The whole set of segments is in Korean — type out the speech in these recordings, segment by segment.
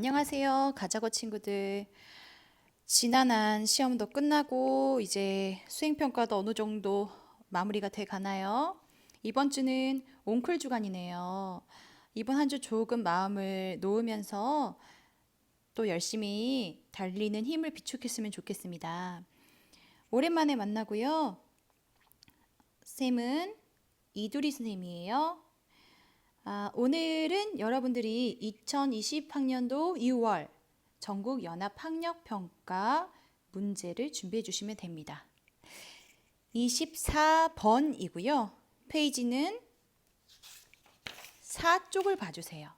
안녕하세요. 가자고 친구들. 지난한 시험도 끝나고 이제 수행평가도 어느 정도 마무리가 돼 가나요? 이번 주는 옹클 주간이네요. 이번 한 주 조금 마음을 놓으면서 또 열심히 달리는 힘을 비축했으면 좋겠습니다. 오랜만에 만나고요. 쌤은 이두리 선생님이에요. 오늘은 여러분들이 2020학년도 6월 전국 연합학력평가 문제를 준비해 주시면 됩니다. 24번이고요. 페이지는 4쪽을 봐주세요.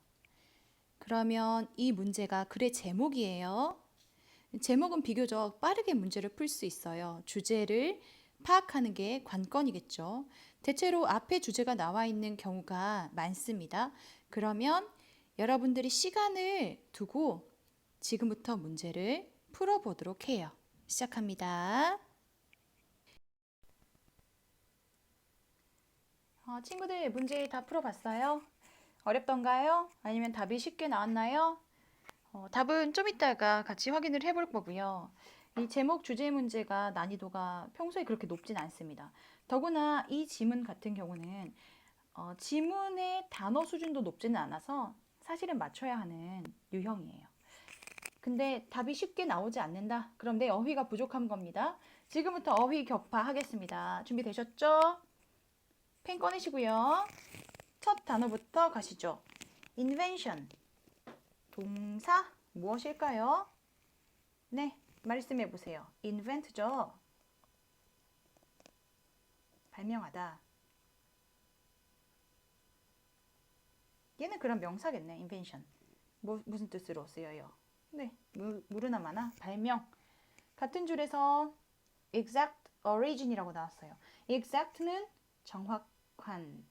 그러면 이 문제가 글의 제목이에요. 제목은 비교적 빠르게 문제를 풀 수 있어요. 주제를 파악하는 게 관건이겠죠. 대체로 앞에 주제가 나와 있는 경우가 많습니다. 그러면 여러분들이 시간을 두고 지금부터 문제를 풀어보도록 해요. 시작합니다. 친구들 문제 다 풀어봤어요? 어렵던가요? 아니면 답이 쉽게 나왔나요? 답은 좀 이따가 같이 확인을 해볼 거고요. 이 제목 주제 문제가 난이도가 평소에 그렇게 높진 않습니다. 더구나 이 지문 같은 경우는 지문의 단어 수준도 높지는 않아서 사실은 맞춰야 하는 유형이에요. 근데 답이 쉽게 나오지 않는다? 그럼 내 어휘가 부족한 겁니다. 지금부터 어휘 격파 하겠습니다. 준비되셨죠? 펜 꺼내시고요. 첫 단어부터 가시죠. invention. 동사 무엇일까요? 네, 말씀해 보세요. invent죠. 발명하다. 얘는 그럼 명사겠네. invention. 무슨 뜻으로 쓰여요? 네, 무르나마나 발명. 같은 줄에서 exact origin이라고 나왔어요. exact는 정확한.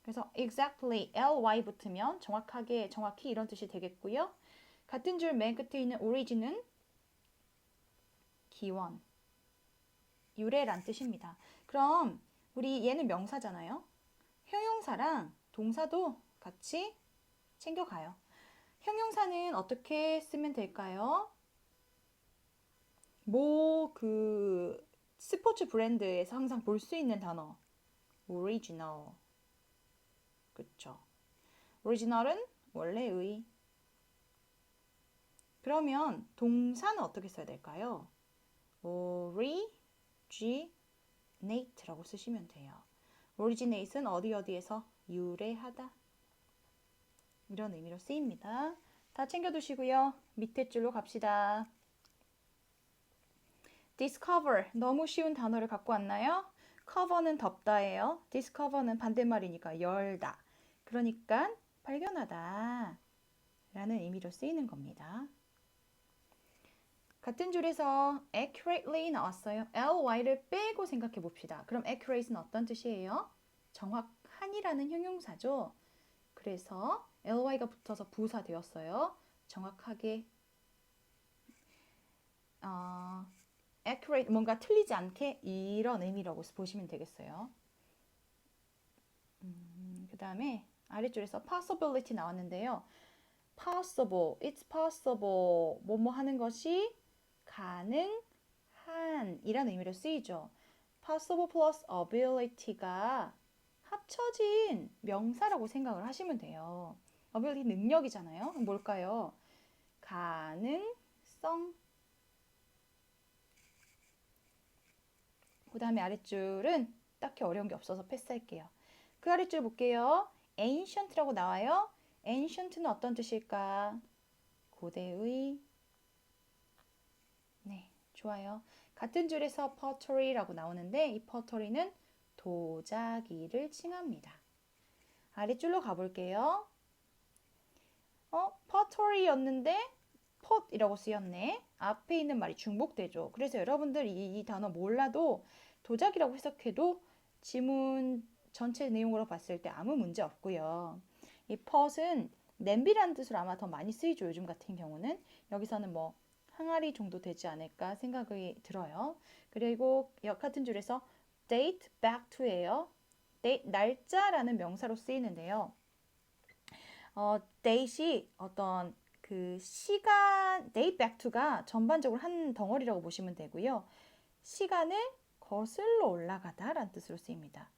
그래서 exactly ly 붙으면 정확하게, 정확히 이런 뜻이 되겠고요. 같은 줄 맨 끝에 있는 origin은 기원, 유래란 뜻입니다. 그럼 우리 얘는 명사잖아요. 형용사랑 동사도 같이 챙겨가요. 형용사는 어떻게 쓰면 될까요? 스포츠 브랜드에서 항상 볼 수 있는 단어. original. 그쵸. original은 원래의. 그러면 동사는 어떻게 써야 될까요? originate라고 쓰시면 돼요. originate는 어디에서 유래하다. 이런 의미로 쓰입니다. 다 챙겨두시고요. 밑에 줄로 갑시다. discover. 너무 쉬운 단어를 갖고 왔나요? cover는 덮다예요. discover는 반대말이니까 열다. 그러니까 발견하다 라는 의미로 쓰이는 겁니다. 같은 줄에서 accurately 나왔어요. ly를 빼고 생각해 봅시다. 그럼 accurate는 어떤 뜻이에요? 정확한이라는 형용사죠. 그래서 ly가 붙어서 부사 되었어요. 정확하게 accurate, 뭔가 틀리지 않게 이런 의미라고 보시면 되겠어요. 그 다음에 아래줄에서 possibility 나왔는데요. possible, it's possible, 뭐뭐 하는 것이 가능한 이라는 의미로 쓰이죠. possible plus ability가 합쳐진 명사라고 생각을 하시면 돼요. ability 능력이잖아요. 뭘까요? 가능성. 그 다음에 아랫줄은 딱히 어려운 게 없어서 패스할게요. 그 아랫줄 볼게요. ancient라고 나와요. ancient는 어떤 뜻일까? 고대의. 네, 좋아요. 같은 줄에서 pottery라고 나오는데 이 pottery는 도자기를 칭합니다. 아랫줄로 가볼게요. pottery였는데 pot이라고 쓰였네. 앞에 있는 말이 중복되죠. 그래서 여러분들 이 단어 몰라도 도자기라고 해석해도 지문 전체 내용으로 봤을 때 아무 문제 없고요. 이 pot은 냄비라는 뜻으로 아마 더 많이 쓰이죠. 요즘 같은 경우는. 여기서는 뭐 항아리 정도 되지 않을까 생각이 들어요. 그리고 같은 줄에서 date back to예요. date, 날짜라는 명사로 쓰이는데요. date이 어떤 그 시간, date back to가 전반적으로 한 덩어리라고 보시면 되고요. 시간을 거슬러 올라가다 라는 뜻으로 쓰입니다.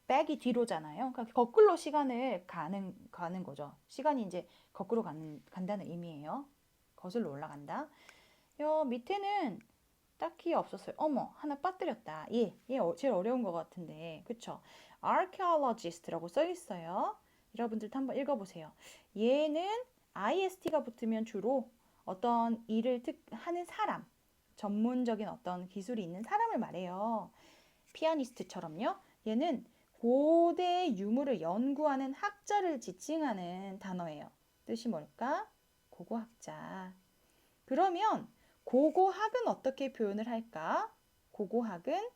back이 뒤로잖아요. 그러니까 거꾸로 시간을 가는 거죠. 시간이 이제 거꾸로 간다는 의미예요. 거슬러 올라간다. 밑에는 딱히 없었어요. 어머, 하나 빠뜨렸다. 얘 제일 어려운 것 같은데. 그쵸? archaeologist라고 써 있어요. 여러분들도 한번 읽어보세요. 얘는 ist가 붙으면 주로 어떤 일을 하는 사람, 전문적인 어떤 기술이 있는 사람을 말해요. 피아니스트처럼요. 얘는 고대 유물을 연구하는 학자를 지칭하는 단어예요. 뜻이 뭘까? 고고학자. 그러면 고고학은 어떻게 표현을 할까? 고고학은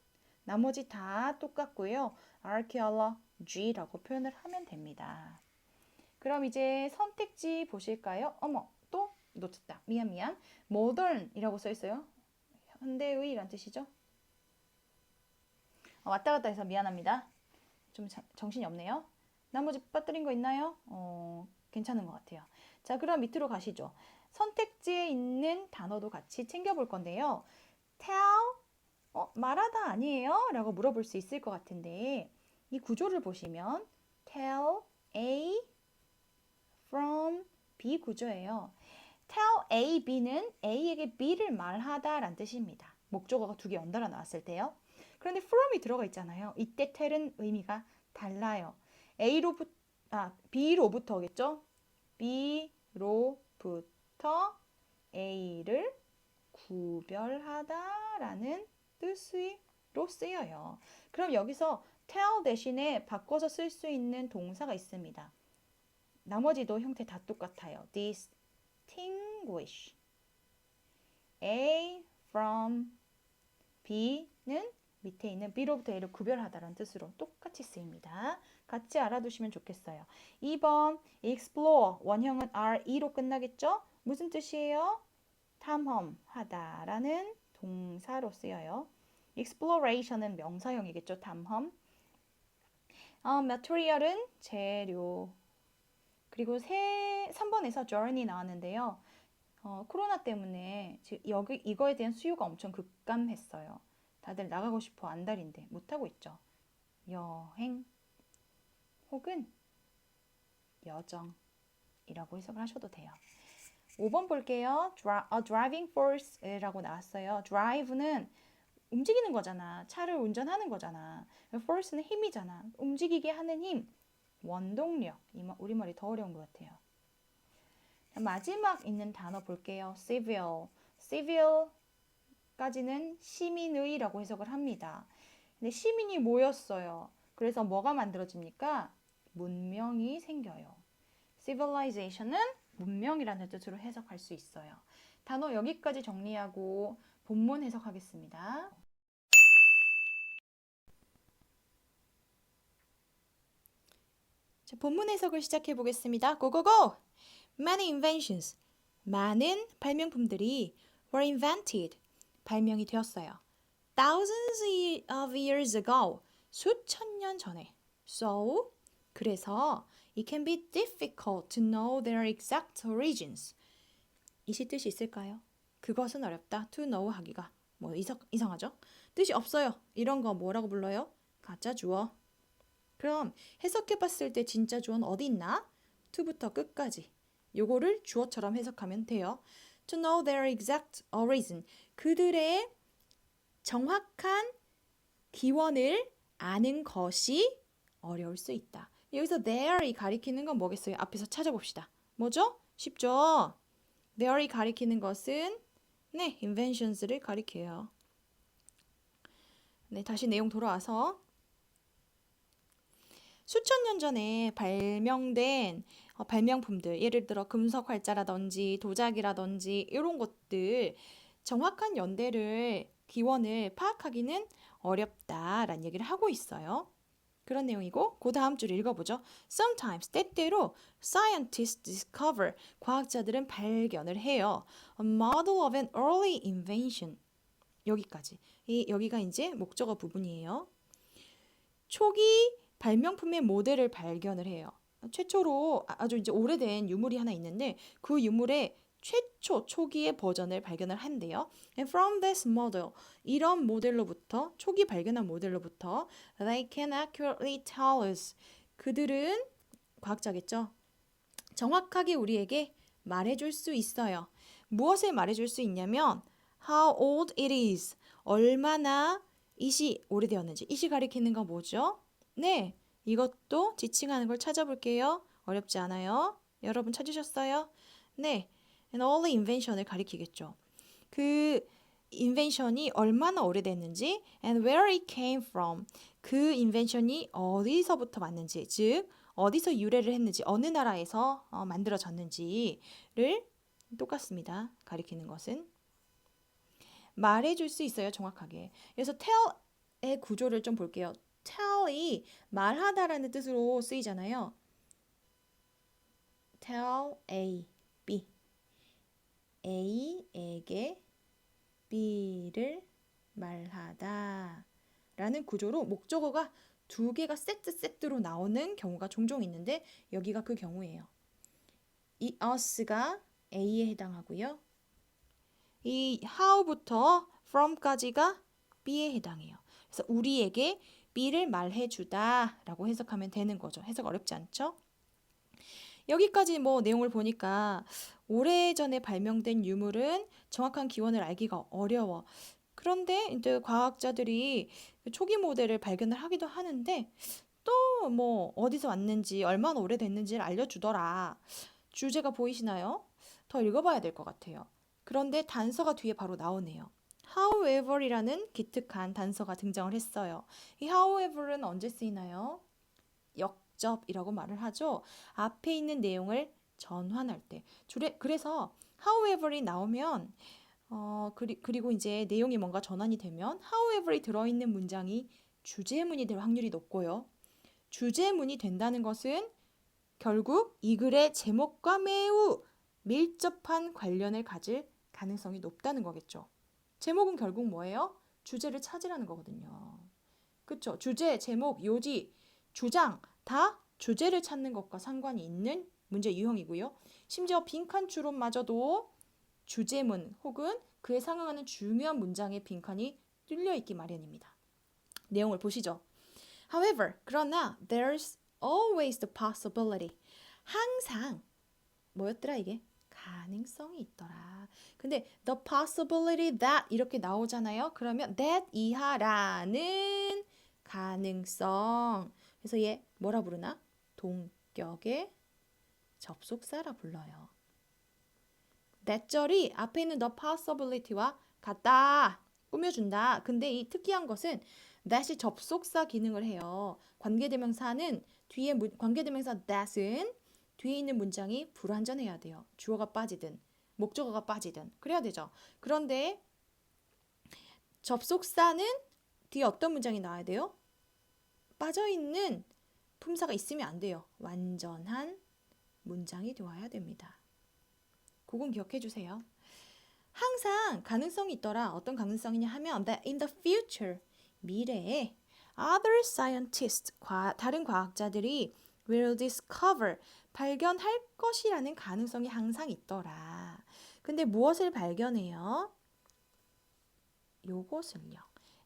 나머지 다 똑같고요. archaeology라고 표현을 하면 됩니다. 그럼 이제 선택지 보실까요? 어머, 또 놓쳤다. 미안. modern이라고 써 있어요. 현대의란 뜻이죠. 왔다 갔다 해서 미안합니다. 좀 정신이 없네요. 나머지 빠뜨린 거 있나요? 괜찮은 것 같아요. 자, 그럼 밑으로 가시죠. 선택지에 있는 단어도 같이 챙겨볼 건데요. tell, 말하다 아니에요? 라고 물어볼 수 있을 것 같은데 이 구조를 보시면 tell A from B 구조예요. tell A, B는 A에게 B를 말하다 라는 뜻입니다. 목적어가 두 개 연달아 나왔을 때요. 그런데 from이 들어가 있잖아요. 이때 tell은 의미가 달라요. B로부터겠죠? B로부터 A를 구별하다라는 뜻으로 쓰여요. 그럼 여기서 tell 대신에 바꿔서 쓸 수 있는 동사가 있습니다. 나머지도 형태 다 똑같아요. distinguish. A from B는 밑에 있는 B로부터 A를 구별하다라는 뜻으로 똑같이 쓰입니다. 같이 알아두시면 좋겠어요. 2번 explore 원형은 RE로 끝나겠죠? 무슨 뜻이에요? 탐험하다라는 동사로 쓰여요. exploration은 명사형이겠죠? 탐험. material은 재료. 그리고 3번에서 journey 나왔는데요. 코로나 때문에 이거에 대한 수요가 엄청 급감했어요. 다들 나가고 싶어 안달인데 못하고 있죠. 여행 혹은 여정이라고 해석을 하셔도 돼요. 5번 볼게요. driving force라고 나왔어요. drive는 움직이는 거잖아. 차를 운전하는 거잖아. force는 힘이잖아. 움직이게 하는 힘. 원동력. 우리말이 더 어려운 것 같아요. 마지막 있는 단어 볼게요. civil. civil까지는 시민의라고 해석을 합니다. 근데 시민이 모였어요. 그래서 뭐가 만들어집니까? 문명이 생겨요. civilization은 문명이라는 뜻으로 해석할 수 있어요. 단어 여기까지 정리하고 본문 해석하겠습니다. 자, 본문 해석을 시작해 보겠습니다. 고고고! Many inventions. 많은 발명품들이 were invented. 발명이 되었어요. Thousands of years ago. 수천 년 전에. So, 그래서 it can be difficult to know their exact origins. 이 뜻이 있을까요? 그것은 어렵다. To know 하기가 뭐 이상하죠? 뜻이 없어요. 이런 거 뭐라고 불러요? 가짜 주어. 그럼 해석해 봤을 때 진짜 주어는 어디 있나? to부터 끝까지. 요거를 주어처럼 해석하면 돼요. To know their exact origin. 그들의 정확한 기원을 아는 것이 어려울 수 있다. 여기서 there이 가리키는 건 뭐겠어요? 앞에서 찾아봅시다. 뭐죠? 쉽죠? there이 가리키는 것은 inventions를 가리켜요. 다시 내용 돌아와서 수천 년 전에 발명된 발명품들, 예를 들어 금속 활자라든지 도자기라든지 이런 것들 정확한 연대를 기원을 파악하기는 어렵다라는 얘기를 하고 있어요. 그런 내용이고 그 다음 줄 읽어보죠. Sometimes, 때때로 scientists discover, 과학자들은 발견을 해요. A model of an early invention. 여기까지. 여기가 이제 목적어 부분이에요. 초기 발명품의 모델을 발견을 해요. 최초로 아주 이제 오래된 유물이 하나 있는데 그 유물의 최초 초기의 버전을 발견을 한대요. And from this model, 이런 모델로부터 초기 발견한 모델로부터 they can accurately tell us. 그들은 과학자겠죠. 정확하게 우리에게 말해줄 수 있어요. 무엇을 말해줄 수 있냐면 how old it is. 얼마나 이시 오래되었는지. 이시 가리키는 거 뭐죠? 네, 이것도 지칭하는 걸 찾아볼게요. 어렵지 않아요. 여러분 찾으셨어요? 네, and all the invention을 가리키겠죠. 그 인벤션이 얼마나 오래됐는지 and where it came from. 그 인벤션이 어디서부터 왔는지, 즉 어디서 유래를 했는지, 어느 나라에서 만들어졌는지를 똑같습니다. 가리키는 것은 말해줄 수 있어요, 정확하게. 그래서 tell의 구조를 좀 볼게요. tell이 말하다라는 뜻으로 쓰이잖아요. tell A, B. A에게 B를 말하다 라는 구조로 목적어가 두 개가 세트로 나오는 경우가 종종 있는데 여기가 그 경우예요. 이 us가 A에 해당하고요. 이 how부터 from까지가 B에 해당해요. 그래서 우리에게 B를 말해주다 라고 해석하면 되는 거죠. 해석 어렵지 않죠? 여기까지 내용을 보니까 오래전에 발명된 유물은 정확한 기원을 알기가 어려워. 그런데 이제 과학자들이 초기 모델을 발견을 하기도 하는데 또 어디서 왔는지 얼마나 오래됐는지를 알려주더라. 주제가 보이시나요? 더 읽어봐야 될 것 같아요. 그런데 단서가 뒤에 바로 나오네요. however이라는 기특한 단서가 등장을 했어요. 이 however는 언제 쓰이나요? 역접이라고 말을 하죠. 앞에 있는 내용을 전환할 때. 그래서 however이 나오면 그리고 이제 내용이 뭔가 전환이 되면 however이 들어있는 문장이 주제문이 될 확률이 높고요. 주제문이 된다는 것은 결국 이 글의 제목과 매우 밀접한 관련을 가질 가능성이 높다는 거겠죠. 제목은 결국 뭐예요? 주제를 찾으라는 거거든요. 그쵸? 주제, 제목, 요지, 주장 다 주제를 찾는 것과 상관이 있는 문제 유형이고요. 심지어 빈칸 추론마저도 주제문 혹은 그에 상응하는 중요한 문장의 빈칸이 뚫려 있기 마련입니다. 내용을 보시죠. However, 그러나 there's always the possibility. 항상 뭐였더라 이게? 가능성이 있더라. 근데 the possibility that 이렇게 나오잖아요. 그러면 that 이하라는 가능성. 그래서 얘 뭐라 부르나? 동격의 접속사라 불러요. that절이 앞에 있는 the possibility와 같다. 꾸며준다. 근데 이 특이한 것은 that이 접속사 기능을 해요. 관계대명사는 관계대명사 that은 뒤에 있는 문장이 불완전해야 돼요. 주어가 빠지든 목적어가 빠지든 그래야 되죠. 그런데 접속사는 뒤에 어떤 문장이 나와야 돼요? 빠져있는 품사가 있으면 안 돼요. 완전한 문장이 되어야 됩니다. 그건 기억해 주세요. 항상 가능성이 있더라. 어떤 가능성이냐 하면 that in the future, 미래에 other scientists, 다른 과학자들이 will discover, 발견할 것이라는 가능성이 항상 있더라. 근데 무엇을 발견해요? 요것을요.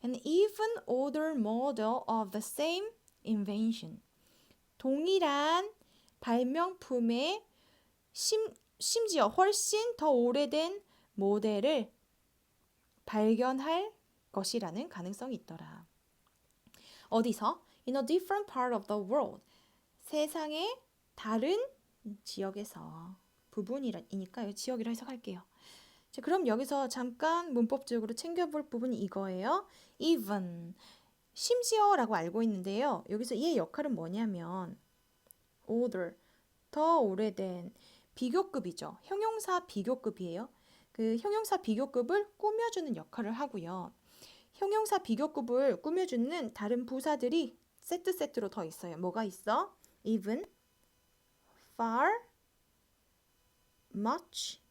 An even older model of the same invention. 동일한 발명품의 심지어 훨씬 더 오래된 모델을 발견할 것이라는 가능성이 있더라. 어디서? In a different part of the world. 세상의 다른 지역에서. 부분이니까 지역이라 해석할게요. 자, 그럼 여기서 잠깐 문법적으로 챙겨볼 부분이 이거예요. even, 심지어라고 알고 있는데요. 여기서 얘의 역할은 뭐냐면 older, 더 오래된 비교급이죠. 형용사 비교급이에요. 그 형용사 비교급을 꾸며주는 역할을 하고요. 형용사 비교급을 꾸며주는 다른 부사들이 세트로 더 있어요. 뭐가 있어? even, far, much,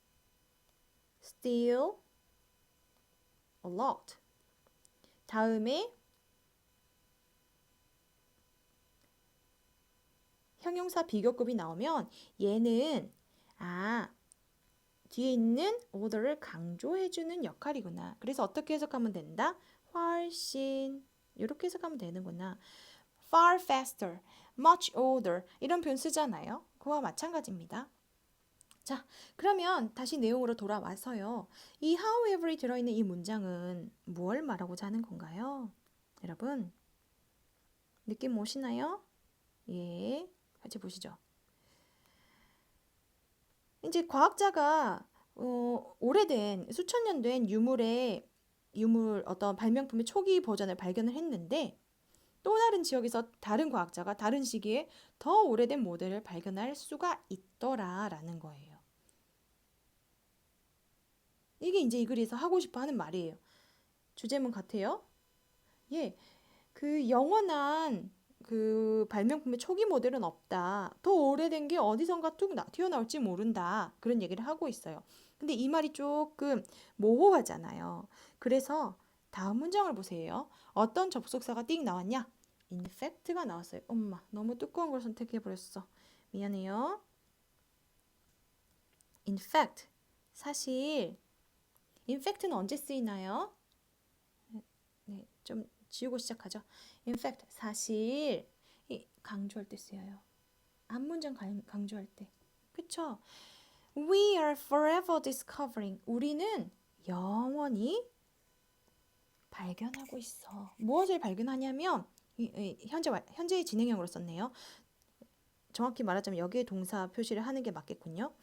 still, a lot. 다음에 형용사 비교급이 나오면 얘는 뒤에 있는 order를 강조해주는 역할이구나. 그래서 어떻게 해석하면 된다? 훨씬 이렇게 해석하면 되는구나. far faster, much older 이런 표현 쓰잖아요. 그와 마찬가지입니다. 자, 그러면 다시 내용으로 돌아와서요. 이 however이 들어있는 이 문장은 뭘 말하고자 하는 건가요? 여러분, 느낌 오시나요? 예, 같이 보시죠. 이제 과학자가 오래된 수천 년 된 유물 어떤 발명품의 초기 버전을 발견을 했는데 또 다른 지역에서 다른 과학자가 다른 시기에 더 오래된 모델을 발견할 수가 있더라라는 거예요. 이게 이제 이 글에서 하고 싶어 하는 말이에요. 주제문 같아요. 예, 그 영원한 그 발명품의 초기 모델은 없다. 더 오래된 게 어디선가 툭 튀어나올지 모른다. 그런 얘기를 하고 있어요. 근데 이 말이 조금 모호하잖아요. 그래서 다음 문장을 보세요. 어떤 접속사가 띵 나왔냐? In fact가 나왔어요. 엄마, 너무 두꺼운 걸 선택해버렸어. 미안해요. In fact, 사실 in fact는 언제 쓰이나요? 네, 좀 지우고 시작하죠. In fact, 사실 강조할 때 쓰여요. 앞문장 강조할 때. 그쵸? We are forever discovering. 우리는 영원히 발견하고 있어. 무엇을 발견하냐면 현재의 진행형으로 썼네요. 정확히 말하자면 여기에 동사 표시를 하는 게 맞겠군요.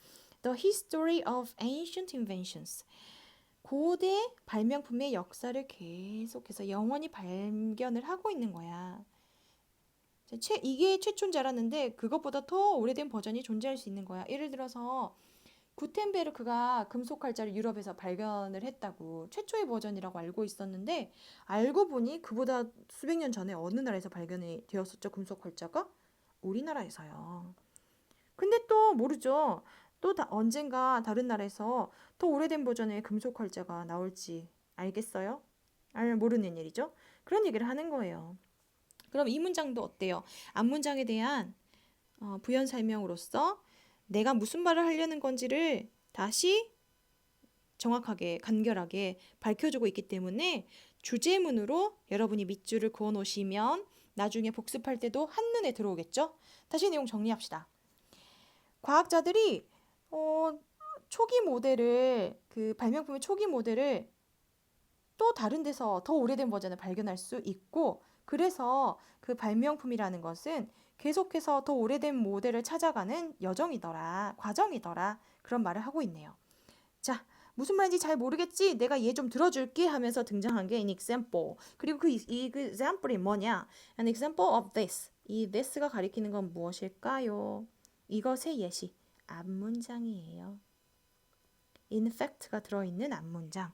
The history of ancient inventions. 고대 발명품의 역사를 계속해서 영원히 발견을 하고 있는 거야. 이게 최초인 줄 알았는데 그것보다 더 오래된 버전이 존재할 수 있는 거야. 예를 들어서 구텐베르크가 금속 활자를 유럽에서 발견을 했다고 최초의 버전이라고 알고 있었는데 알고 보니 그보다 수백 년 전에 어느 나라에서 발견이 되었었죠. 금속 활자가? 우리나라에서요. 근데 또 모르죠. 또 언젠가 다른 나라에서 더 오래된 버전의 금속 활자가 나올지 알겠어요? 모르는 일이죠. 그런 얘기를 하는 거예요. 그럼 이 문장도 어때요? 앞문장에 대한 부연 설명으로서 내가 무슨 말을 하려는 건지를 다시 정확하게 간결하게 밝혀주고 있기 때문에 주제문으로 여러분이 밑줄을 그어 놓으시면 나중에 복습할 때도 한눈에 들어오겠죠? 다시 내용 정리합시다. 과학자들이 초기 모델을 그 발명품의 초기 모델을 또 다른 데서 더 오래된 버전을 발견할 수 있고 그래서 그 발명품이라는 것은 계속해서 더 오래된 모델을 찾아가는 여정이더라, 과정이더라 그런 말을 하고 있네요. 자, 무슨 말인지 잘 모르겠지? 내가 얘 좀 들어줄게 하면서 등장한 게 an example. 그리고 그 example이 뭐냐? An example of this. 이 this가 가리키는 건 무엇일까요? 이것의 예시, 앞문장이에요. In fact가 들어있는 앞문장.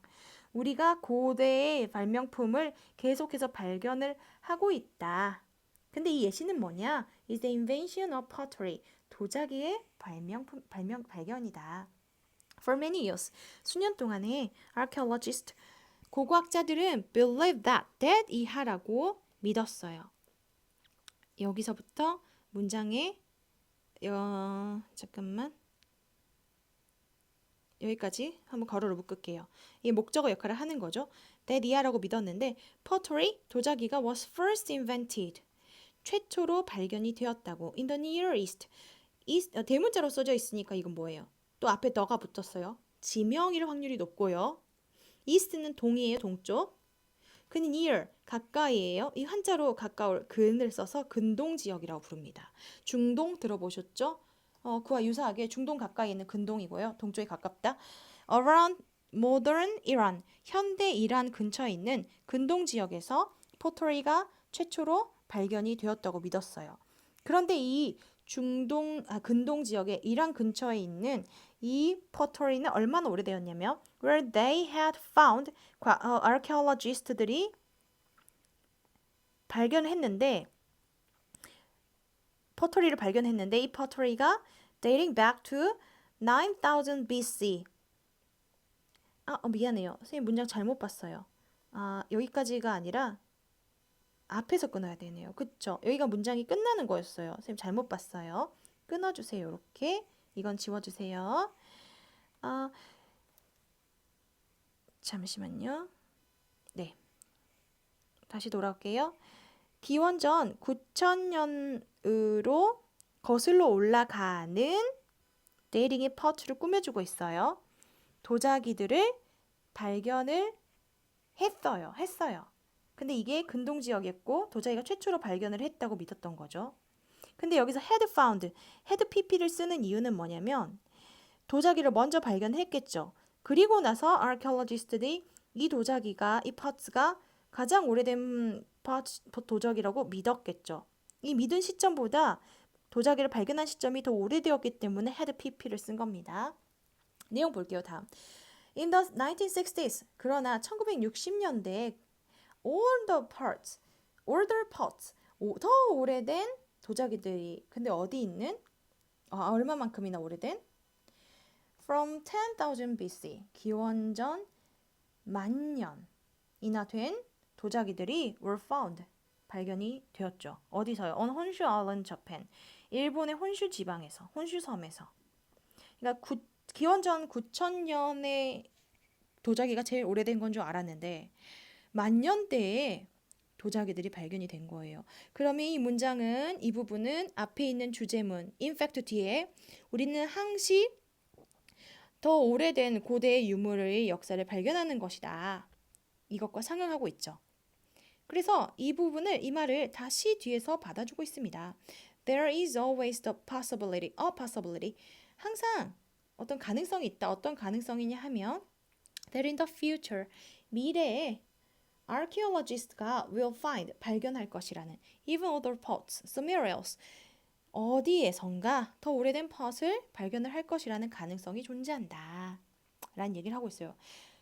우리가 고대의 발명품을 계속해서 발견을 하고 있다. 근데 이 예시는 뭐냐? Is the invention of pottery. 도자기의 발견이다. For many years, 수년 동안에 archaeologists, 고고학자들은 believe that 이하라고 믿었어요. 여기서부터 문장에 잠깐만 여기까지 한번 가로로 묶을게요. 이게 목적어 역할을 하는 거죠. that 이하라고 믿었는데 pottery, 도자기가 was first invented. 최초로 발견이 되었다고. In the Near East. 대문자로 써져 있으니까 이건 뭐예요? 또 앞에 너가 붙었어요. 지명일 확률이 높고요. East는 동이에요, 동쪽. 그는 near, 가까이에요. 이 한자로 가까울, 근을 써서 근동지역이라고 부릅니다. 중동 들어보셨죠? 그와 유사하게 중동 가까이 있는 근동이고요. 동쪽에 가깝다. Around modern Iran, 현대 이란 근처에 있는 근동 지역에서 포터리가 최초로 발견이 되었다고 믿었어요. 그런데 이 근동 지역의 이란 근처에 있는 이 포터리는 얼마나 오래되었냐면 where they had found archaeologist들이 발견했는데 포터리를 발견했는데 이 포터리가 dating back to 9000 BC. 미안해요. 선생님 문장 잘못 봤어요. 여기까지가 아니라 앞에서 끊어야 되네요. 그쵸? 여기가 문장이 끝나는 거였어요. 선생님 잘못 봤어요. 끊어주세요. 이렇게. 이건 지워주세요. 잠시만요. 네. 다시 돌아올게요. 기원전 9,000년으로 거슬러 올라가는 데이링의 퍼트를 꾸며주고 있어요. 도자기들을 발견을 했어요. 근데 이게 근동지역이었고 도자기가 최초로 발견을 했다고 믿었던 거죠. 근데 여기서 had found, had pp를 쓰는 이유는 뭐냐면 도자기를 먼저 발견했겠죠. 그리고 나서 archaeologist들이 이 도자기가, 이 parts가 가장 오래된 도자기라고 믿었겠죠. 이 믿은 시점보다 도자기를 발견한 시점이 더 오래되었기 때문에 had pp를 쓴 겁니다. 내용 볼게요. 다음. In the 1960s, 그러나 1960년대에 older parts, 더 오래된 도자기들이, 근데 어디 있는? 얼마만큼이나 오래된? From 10,000 BC, 기원전 10,000년이나 된 도자기들이 were found, 발견이 되었죠. 어디서요? On Honshu Island, Japan. 일본의 혼슈 지방에서, 혼슈 섬에서. 그러니까 기원전 9,000년의 도자기가 제일 오래된 건 줄 알았는데 만년대에 도자기들이 발견이 된 거예요. 그러면 이 문장은, 이 부분은 앞에 있는 주제문 in fact 뒤에 우리는 항시 더 오래된 고대의 유물의 역사를 발견하는 것이다. 이것과 상응하고 있죠. 그래서 이 부분을, 이 말을 다시 뒤에서 받아주고 있습니다. There is always the possibility, a possibility. 항상 어떤 가능성이 있다. 어떤 가능성이냐 하면 that in the future, 미래에 archaeologist가 will find, 발견할 것이라는 even other parts, somewhere else, 어디에선가 더 오래된 펫을 발견을 할 것이라는 가능성이 존재한다 라는 얘기를 하고 있어요.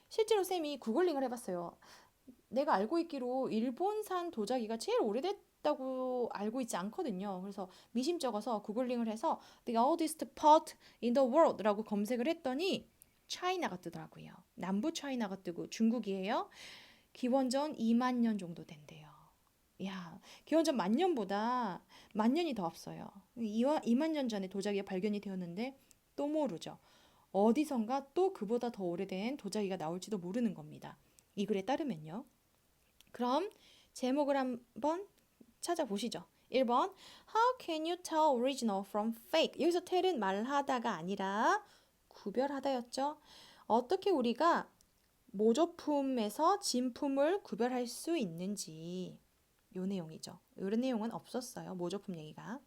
실제로 쌤이 구글링을 해봤어요. 내가 알고 있기로 일본산 도자기가 제일 오래됐다고 알고 있지 않거든요. 그래서 미심쩍어서 구글링을 해서 The oldest pot in the world 라고 검색을 했더니 차이나가 뜨더라고요. 남부 차이나가 뜨고 중국이에요. 기원전 2만 년 정도 된대요. 야, 기원전 10,000년보다 10,000년이 더 앞서요. 2만 년 전에 도자기가 발견이 되었는데 또 모르죠. 어디선가 또 그보다 더 오래된 도자기가 나올지도 모르는 겁니다. 이 글에 따르면요. 그럼 제목을 한번 찾아보시죠. 1번 How can you tell original from fake? 여기서 tell은 말하다가 아니라 구별하다였죠. 어떻게 우리가 모조품에서 진품을 구별할 수 있는지, 요 내용이죠. 이런 내용은 없었어요. 모조품 얘기가.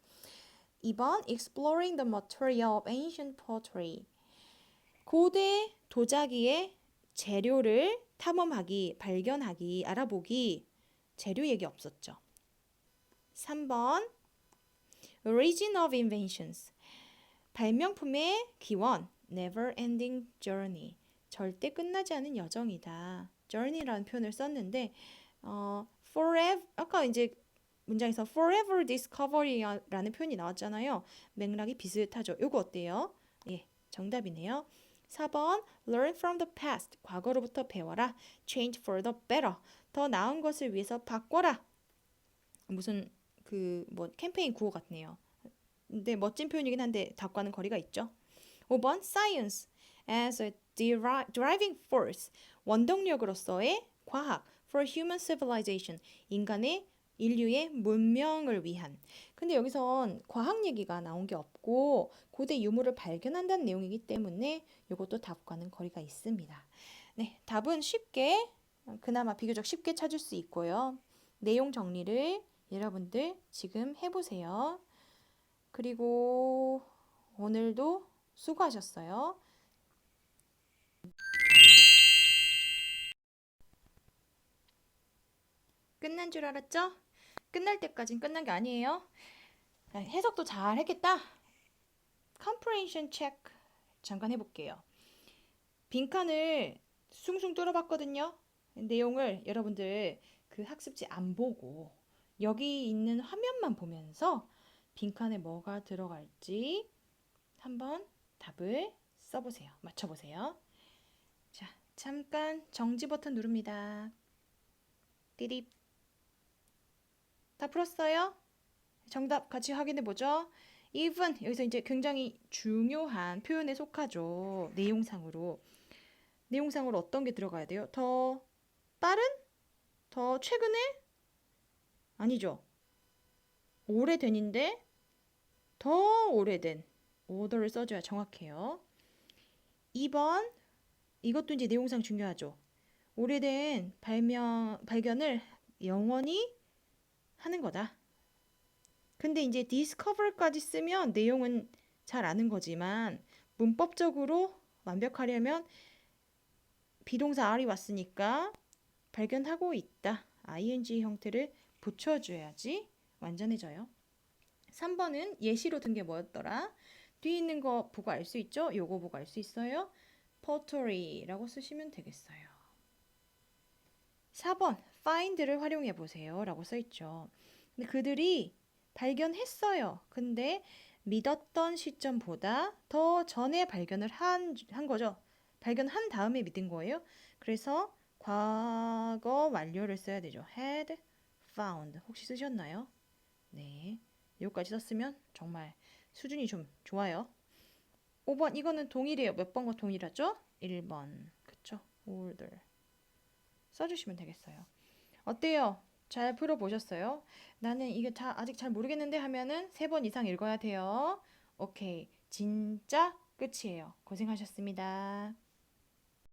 2번 Exploring the material of ancient pottery. 고대 도자기의 재료를 탐험하기, 발견하기, 알아보기, 재료 얘기 없었죠. 3번 Origin of inventions. 발명품의 기원, never ending journey. 절대 끝나지 않은 여정이다. journey라는 표현을 썼는데 forever, 아까 이제 문장에서 forever discovery라는 표현이 나왔잖아요. 맥락이 비슷하죠. 요거 어때요? 예, 정답이네요. 4번 learn from the past. 과거로부터 배워라. change for the better. 더 나은 것을 위해서 바꿔라. 무슨 캠페인 구호 같네요. 근데 멋진 표현이긴 한데 답과는 거리가 있죠. 5번 science as a driving force. 원동력으로서의 과학 for human civilization. 인류의 문명을 위한. 근데 여기선 과학 얘기가 나온 게 없고 고대 유물을 발견한다는 내용이기 때문에 이것도 답과는 거리가 있습니다. 네, 답은 쉽게, 그나마 비교적 쉽게 찾을 수 있고요. 내용 정리를 여러분들 지금 해보세요. 그리고 오늘도 수고하셨어요. 끝난 줄 알았죠? 끝날 때까진 끝난 게 아니에요. 해석도 잘 했겠다. comprehension check 잠깐 해볼게요. 빈칸을 숭숭 뚫어봤거든요. 내용을 여러분들 그 학습지 안 보고 여기 있는 화면만 보면서 빈칸에 뭐가 들어갈지 한번 답을 써보세요. 맞춰보세요. 자, 잠깐 정지 버튼 누릅니다. 띠립. 다 풀었어요? 정답 같이 확인해 보죠. even 여기서 이제 굉장히 중요한 표현에 속하죠. 내용상으로 어떤 게 들어가야 돼요? 더 빠른? 더 최근에? 아니죠. 오래된인데 더 오래된 order를 써줘야 정확해요. 2번 이것도 이제 내용상 중요하죠. 오래된 발견을 영원히 하는 거다. 근데 이제 discover까지 쓰면 내용은 잘 아는 거지만 문법적으로 완벽하려면 비동사 R이 왔으니까 발견하고 있다. ing 형태를 붙여줘야지 완전해져요. 3번은 예시로 든 게 뭐였더라? 뒤에 있는 거 보고 알 수 있죠? 요거 보고 알 수 있어요? pottery라고 쓰시면 되겠어요. 4번 find를 활용해 보세요 라고 써있죠. 근데 그들이 발견했어요. 근데 믿었던 시점보다 더 전에 발견을 한 거죠. 발견한 다음에 믿은 거예요. 그래서 과거 완료를 써야 되죠. had found. 혹시 쓰셨나요? 네. 여기까지 썼으면 정말 수준이 좀 좋아요. 5번 이거는 동일해요. 몇 번과 동일하죠? 1번. 그쵸? older. 써주시면 되겠어요. 어때요? 잘 풀어보셨어요? 나는 이게 다 아직 잘 모르겠는데 하면은 3번 이상 읽어야 돼요. 오케이. 진짜 끝이에요. 고생하셨습니다.